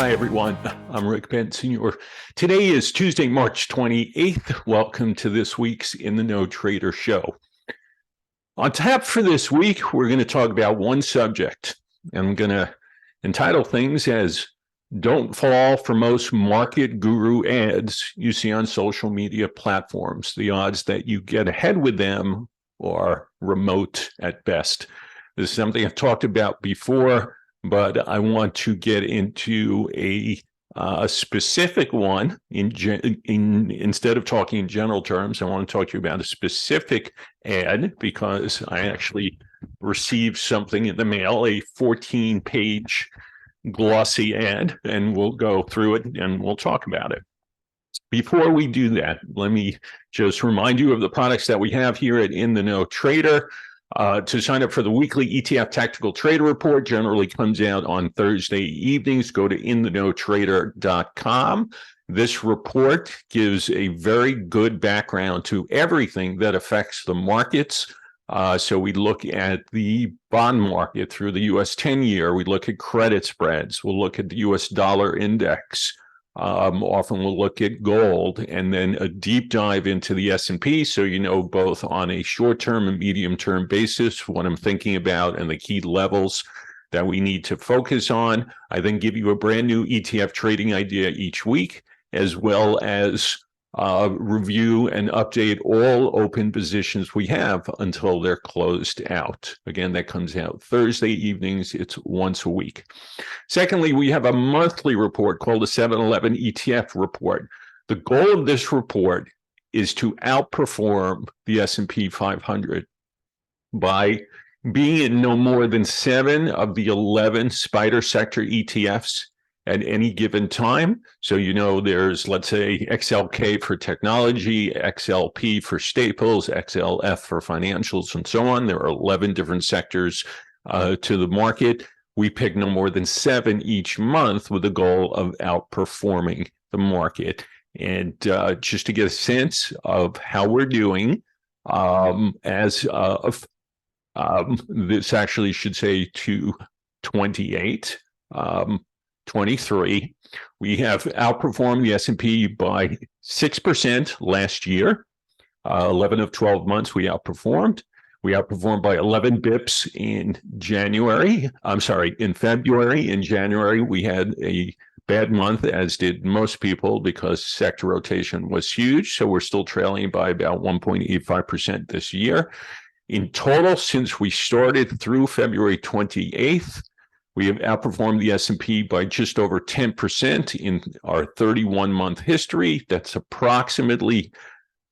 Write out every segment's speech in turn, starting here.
Hi, everyone. I'm Rick Bent, Sr. Today is Tuesday, March 28th. Welcome to this week's In the Know Trader Show. On tap for this week, we're going to talk about one subject. And I'm going to entitle things as Don't Fall for Most Market Guru Ads You See on Social Media Platforms. The odds that you get ahead with them are remote at best. This is something I've talked about before, but I want to get into a specific one. Instead of talking in general terms, I want to talk to you about a specific ad because I actually received something in the mail, a 14-page glossy ad, and we'll go through it and we'll talk about it. Before we do that, let me just remind you of the products that we have here at In the Know Trader. To sign up for the weekly ETF Tactical Trader Report, generally comes out on Thursday evenings. Go to intheknowtrader.com. This report gives a very good background to everything that affects the markets. So we look at the bond market through the U.S. 10-year. We look at credit spreads. We'll look at the U.S. dollar index. Often we'll look at gold, and then a deep dive into the S&P, so you know both on a short-term and medium-term basis what I'm thinking about and the key levels that we need to focus on. I then give you a brand new ETF trading idea each week, as well as review and update all open positions we have until they're closed out. Again, that comes out Thursday evenings. It's once a week. Secondly, we have a monthly report called the 7-Eleven ETF report. The goal of this report is to outperform the S&P 500 by being in no more than 7 of the 11 spider sector ETFs at any given time. So, you know, there's, let's say, XLK for technology, XLP for staples, XLF for financials, and so on. There are 11 different sectors to the market. We pick no more than 7 each month with the goal of outperforming the market. And just to get a sense of how we're doing, as of this actually should say 228, 23, we have outperformed the S&P by 6% last year. 11 of 12 months we outperformed. We outperformed by 11 bips in January. In February. In January, we had a bad month, as did most people, because sector rotation was huge. So we're still trailing by about 1.85% this year. In total, since we started through February 28th, we have outperformed the S&P by just over 10% in our 31-month history. That's approximately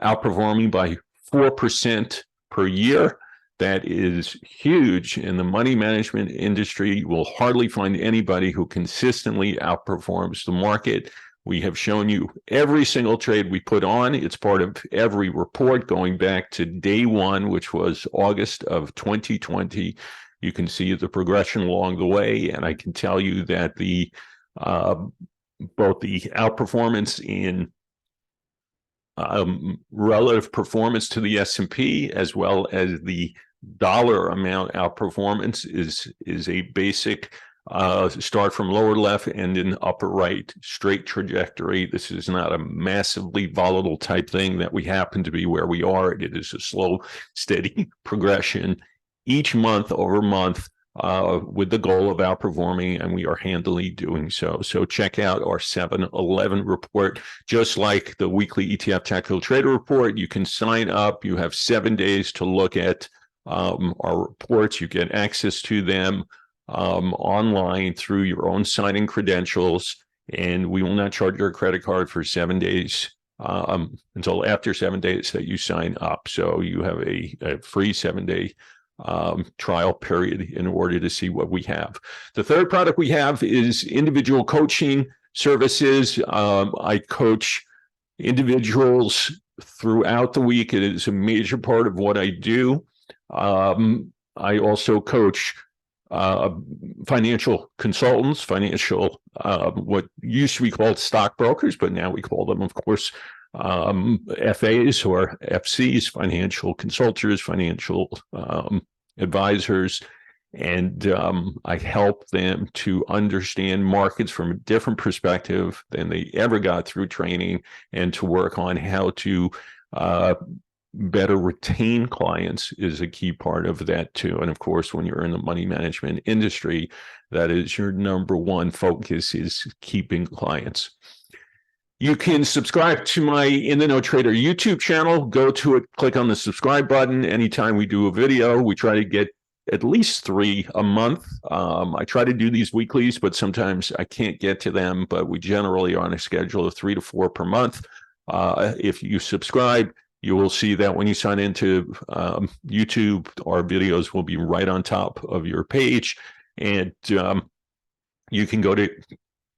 outperforming by 4% per year. That is huge. In the money management industry, you will hardly find anybody who consistently outperforms the market. We have shown you every single trade we put on. It's part of every report going back to day one, which was August of 2020. You can see the progression along the way, and I can tell you that the both the outperformance in relative performance to the S&P, as well as the dollar amount outperformance, is a basic start from lower left and in upper right, straight trajectory. This is not a massively volatile type thing that we happen to be where we are. It is a slow, steady progression each month over month with the goal of outperforming, and we are handily doing so. So check out our 7-Eleven report. Just like the weekly ETF Tactical Trader Report, you can sign up. You have 7 days to look at our reports. You get access to them online through your own sign-in credentials, and we will not charge your credit card for 7 days until after 7 days that you sign up. So you have a free 7-day trial period in order to see what we have. The third product we have is individual coaching services. I coach individuals throughout the week. It is a major part of what I do. I also coach financial consultants, what used to be called stockbrokers, but now we call them, of course, FAs or FCs, financial consultants, financial advisors. And I help them to understand markets from a different perspective than they ever got through training, and to work on how to better retain clients is a key part of that too. And of course, when you're in the money management industry, that is your number one focus, is keeping clients. You can subscribe to my In the Know Trader YouTube channel. Go to it, click on the subscribe button. Anytime we do a video, we try to get at least 3 a month. I try to do these weeklies, but sometimes I can't get to them, but we generally are on a schedule of 3 to 4 per month. If you subscribe, you will see that when you sign into YouTube, our videos will be right on top of your page. And you can go to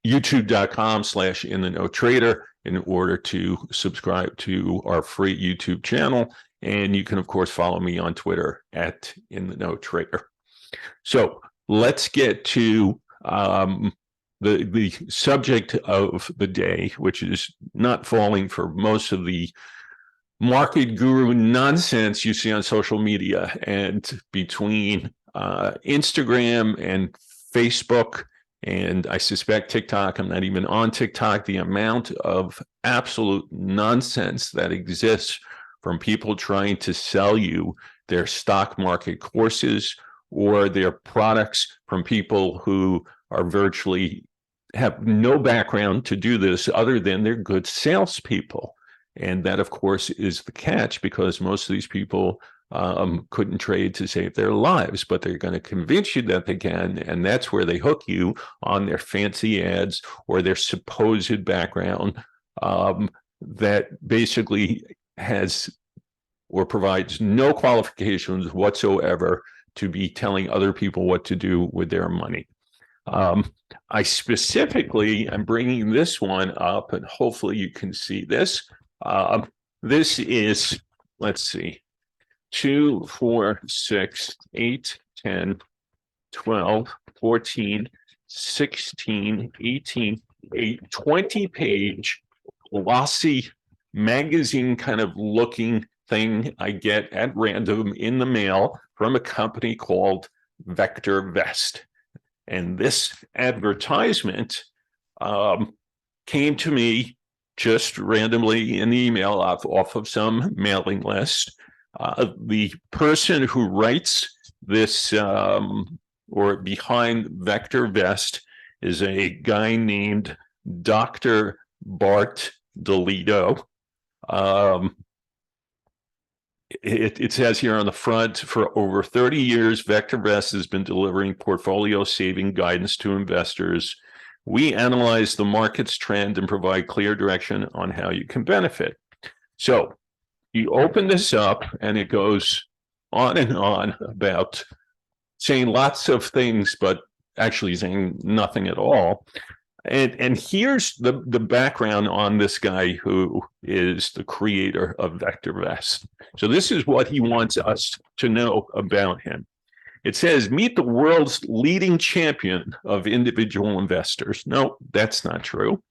youtube.com/inthenowtrader in order to subscribe to our free YouTube channel. And you can, of course, follow me on Twitter @inthenowtrader. So let's get to the subject of the day, which is not falling for most of the market guru nonsense you see on social media. And between Instagram and Facebook, and I suspect TikTok, I'm not even on TikTok, the amount of absolute nonsense that exists from people trying to sell you their stock market courses or their products, from people who are virtually have no background to do this other than they're good salespeople. And that, of course, is the catch, because most of these people couldn't trade to save their lives, but they're going to convince you that they can. And that's where they hook you on their fancy ads or their supposed background that basically has or provides no qualifications whatsoever to be telling other people what to do with their money. I specifically am bringing this one up, and hopefully you can see this. This is, let's see, 2, 4, 6, 8, 10, 12, 14, 16, 18, a 20-page glossy magazine kind of looking thing I get at random in the mail from a company called Vector Vest. And this advertisement came to me just randomly in the email off of some mailing list. The person who writes this or behind Vector Vest is a guy named Dr. Bart DeLito. It says here on the front, for over 30 years, Vector Vest has been delivering portfolio saving guidance to investors. We analyze the market's trend and provide clear direction on how you can benefit. So you open this up and it goes on and on about saying lots of things, but actually saying nothing at all. And here's the background on this guy who is the creator of Vector Vest. So this is what he wants us to know about him. It says, meet the world's leading champion of individual investors. No, that's not true.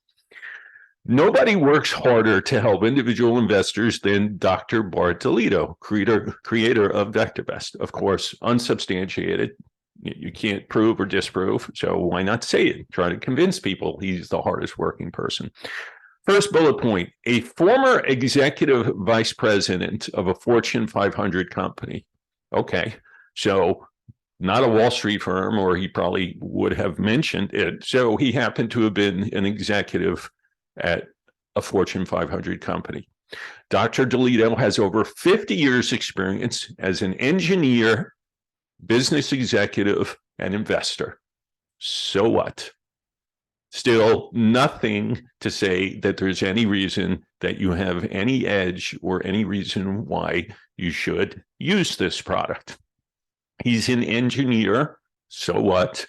Nobody works harder to help individual investors than Dr. Bart DeLito, creator of Vector Vest. Of course, unsubstantiated. You can't prove or disprove, so why not say it? Try to convince people he's the hardest working person. First bullet point, a former executive vice president of a Fortune 500 company. Okay, so not a Wall Street firm, or he probably would have mentioned it. So he happened to have been an executive at a Fortune 500 company. Dr. DeLito has over 50 years experience as an engineer, business executive, and investor. So what? Still nothing to say that there's any reason that you have any edge or any reason why you should use this product. He's an engineer. So what?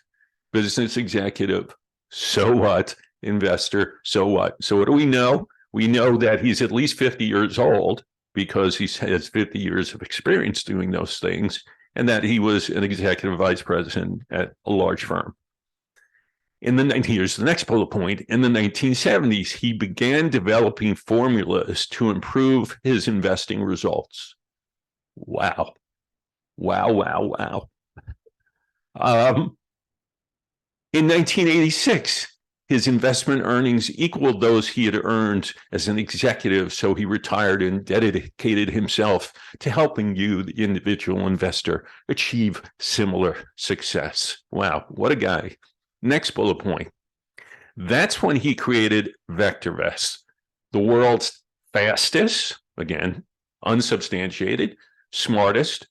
Business executive. So what? Investor. So what? So what do we know? We know that he's at least 50 years old because he has 50 years of experience doing those things, and that he was an executive vice president at a large firm. Here's the next bullet point. In the 1970s, he began developing formulas to improve his investing results. Wow. Wow, wow, wow. In 1986, his investment earnings equaled those he had earned as an executive, so he retired and dedicated himself to helping you, the individual investor, achieve similar success. Wow, what a guy. Next bullet point. That's when he created VectorVest, the world's fastest, again, unsubstantiated, smartest,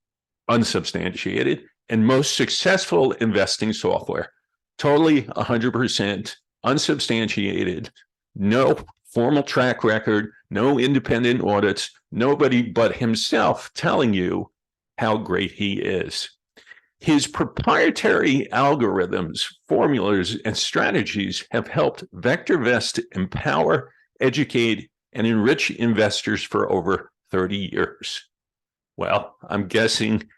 unsubstantiated, and most successful investing software. Totally 100% unsubstantiated, no formal track record, no independent audits, nobody but himself telling you how great he is. His proprietary algorithms, formulas, and strategies have helped VectorVest empower, educate, and enrich investors for over 30 years. Well, I'm guessing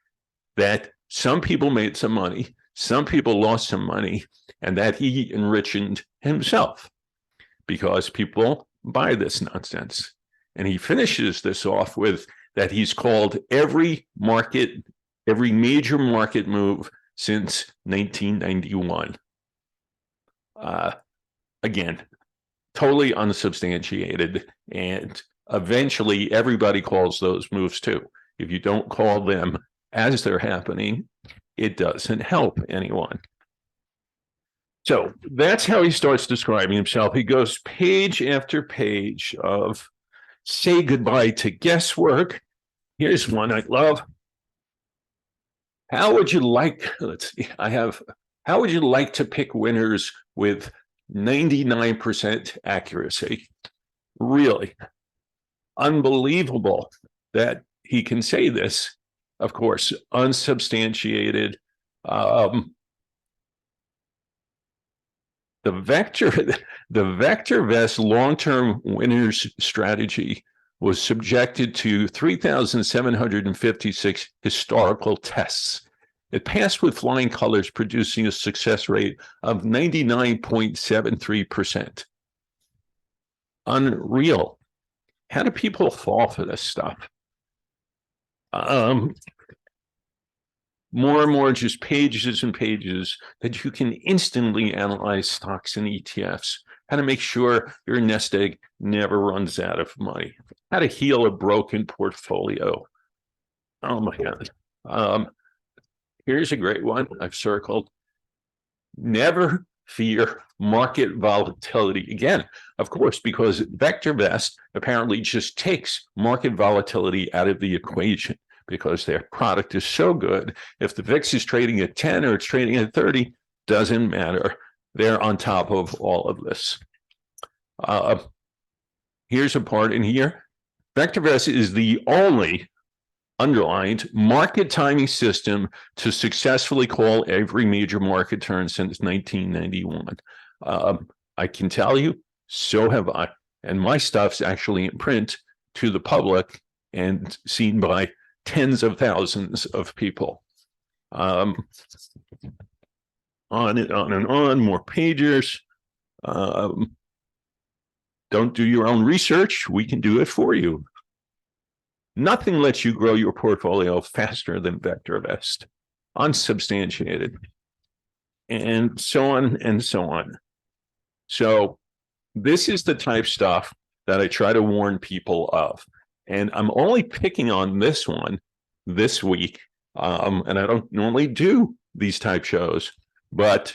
that some people made some money, some people lost some money, and that he enriched himself because people buy this nonsense. And he finishes this off with that he's called every major market move since 1991. Again, totally unsubstantiated. And eventually everybody calls those moves too. If you don't call them as they're happening, it doesn't help anyone. So that's how he starts describing himself. He goes page after page of say goodbye to guesswork. Here's one I love. How would you like, how would you like to pick winners with 99% accuracy? Really unbelievable that he can say this. Of course, unsubstantiated. The VectorVest long-term winners strategy was subjected to 3,756 historical tests. It passed with flying colors, producing a success rate of 99.73%. Unreal. How do people fall for this stuff? More and more just pages and pages that you can instantly analyze stocks and ETFs, how to make sure your nest egg never runs out of money, how to heal a broken portfolio. Oh my God. Here's a great one I've circled. Never fear market volatility. Again, of course, because VectorVest apparently just takes market volatility out of the equation, because their product is so good. If the VIX is trading at 10 or it's trading at 30, doesn't matter. They're on top of all of this. Here's a part in here. VectorVest is the only underlined market timing system to successfully call every major market turn since 1991. I can tell you, so have I. And my stuff's actually in print to the public and seen by tens of thousands of people. On and on, more pages. Don't do your own research. We can do it for you. Nothing lets you grow your portfolio faster than VectorVest, unsubstantiated, and so on and so on. So this is the type of stuff that I try to warn people of. And I'm only picking on this one this week. And I don't normally do these type shows, but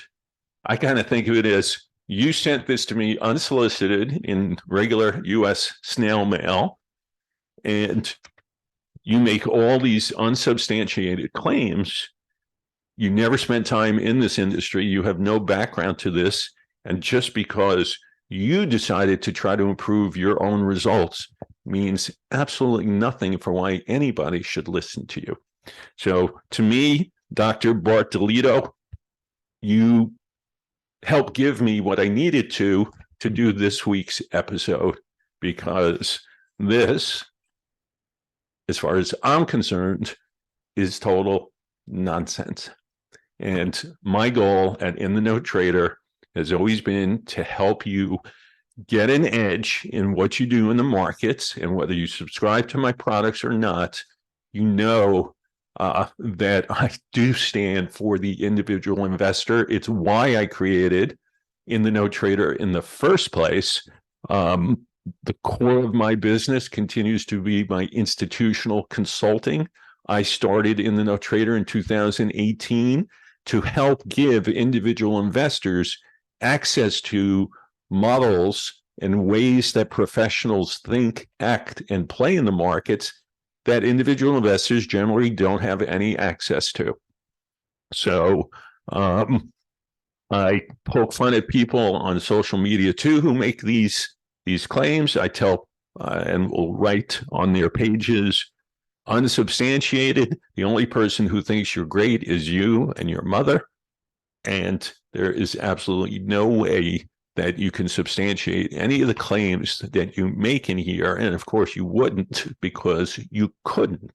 I kind of think of it as you sent this to me unsolicited in regular US snail mail, and you make all these unsubstantiated claims. You never spent time in this industry. You have no background to this. And just because you decided to try to improve your own results means absolutely nothing for why anybody should listen to you. So to me, Dr. Bartolito, you helped give me what I needed to do this week's episode, because this, as far as I'm concerned, is total nonsense. And my goal at In the Know Trader has always been to help you get an edge in what you do in the markets, and whether you subscribe to my products or not, you know that I do stand for the individual investor. It's why I created In the Know Trader in the first place. The core of my business continues to be my institutional consulting. I started In the Know Trader in 2018 to help give individual investors access to models and ways that professionals think, act, and play in the markets that individual investors generally don't have any access to. So I poke fun at people on social media too who make these claims. I tell and will write on their pages, unsubstantiated. The only person who thinks you're great is you and your mother. And there is absolutely no way that you can substantiate any of the claims that you make in here. And of course, you wouldn't because you couldn't.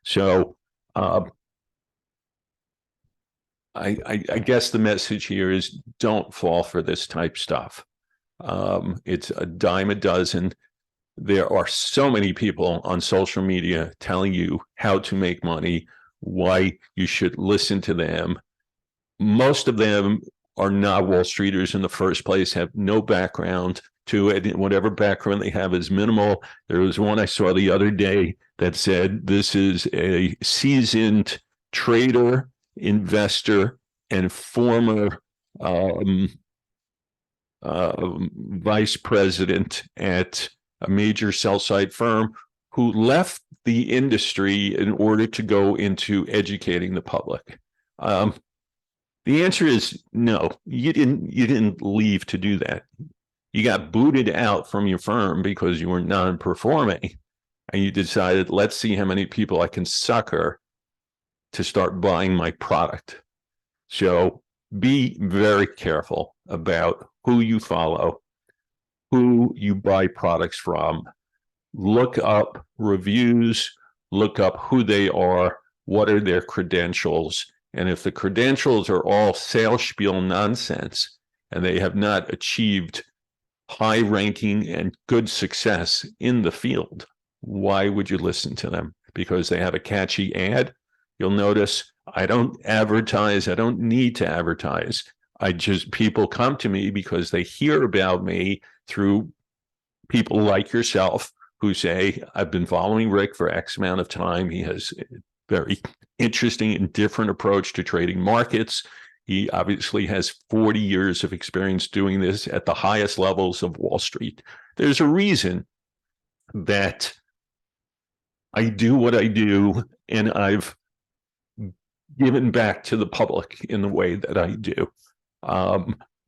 So I guess the message here is don't fall for this type stuff. It's a dime a dozen. There are so many people on social media telling you how to make money, why you should listen to them. Most of them are not Wall Streeters in the first place, have no background to it. Whatever background they have is minimal. There was one I saw the other day that said this is a seasoned trader, investor, and former vice president at a major sell-side firm who left the industry in order to go into educating the public. The answer is no. You didn't leave to do that. You got booted out from your firm because you were non-performing, and you decided, let's see how many people I can sucker to start buying my product. So be very careful about who you follow, who you buy products from. Look up reviews, look up who they are, what are their credentials. And if the credentials are all sales spiel nonsense and they have not achieved high ranking and good success in the field, why would you listen to them? Because they have a catchy ad? You'll notice I don't advertise. I don't need to advertise. People come to me because they hear about me through people like yourself who say, I've been following Rick for X amount of time. He has a very interesting and different approach to trading markets. He obviously has 40 years of experience doing this at the highest levels of Wall Street. There's a reason that I do what I do, and I've given back to the public in the way that I do.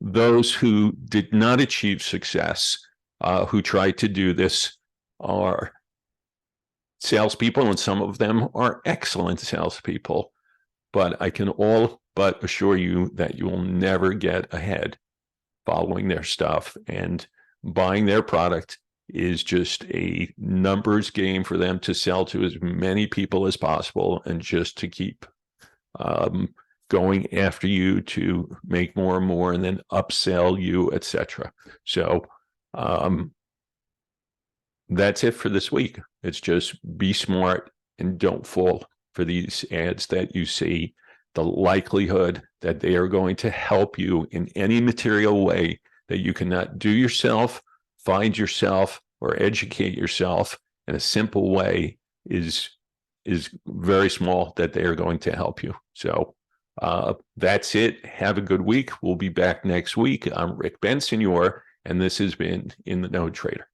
Those who did not achieve success, who tried to do this, are salespeople, and some of them are excellent salespeople. But I can all but assure you that you will never get ahead following their stuff, and buying their product is just a numbers game for them to sell to as many people as possible and just to keep going after you to make more and more and then upsell you, etc. So that's it for this week. It's just be smart and don't fall for these ads that you see. The likelihood that they are going to help you in any material way that you cannot do yourself, find yourself, or educate yourself in a simple way is very small that they are going to help you. So that's it. Have a good week. We'll be back next week. I'm Rick Bensignor, and this has been In the Know Trader.